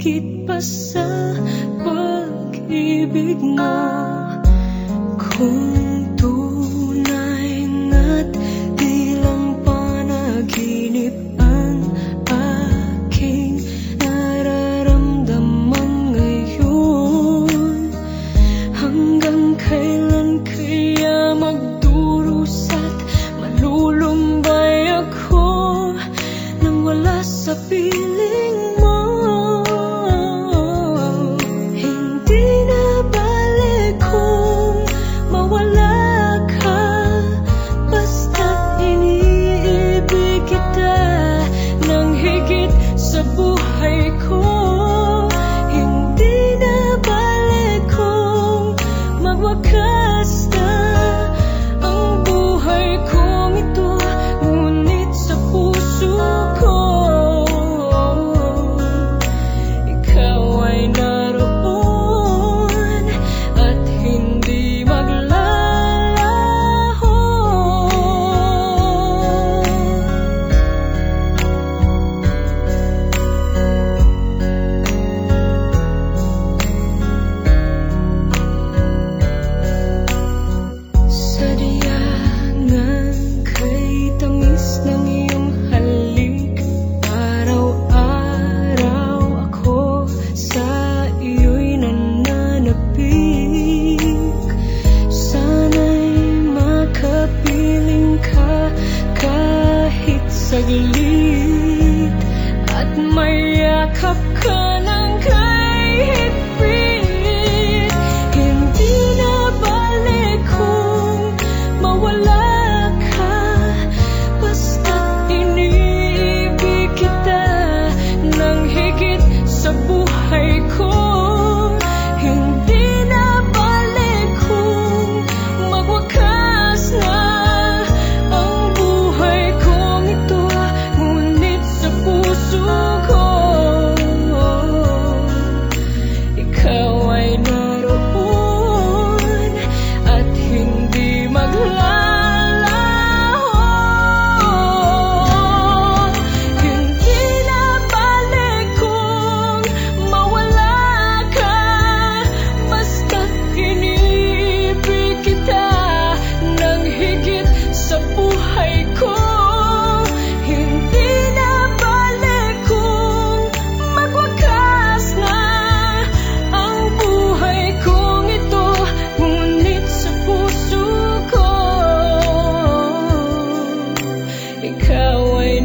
higit pa sa pag-ibig mo. Kung tunay na't di lang panaginip ang aking nararamdaman ngayon, hanggang kailan kaya magdurusa't malulumbay ako nang wala sa piling mo? Hindi na balik kung mawala ka, basta't iniibig kita ng higit sa buhay ko. Hindi na balik kung magwakas na ang buhay kong ito, ngunit sa puso ko ikaw ay naroon at hindi maglalaho. Sadyangan kay tamis ng iyong halik, araw-araw ako sa iyo'y nananapik. Sana'y makapiling ka kahit saglit, at mayakap ka ng kahit higpit. Hindi na balik kung mawala ka, basta't iniibig kita ng higit sa buhay ko. Hindi na balik kung magwakas na ang buhay kong ito, ngunit sa puso ko ikaw ay naroon at hindi maglalaho. Hindi na balik kung mawala ka, basta't iniibig kita ng higit sa buhay ko. Hindi na balik kung magwakas na ang buhay kong ito, ngunit sa puso ko ikaw ay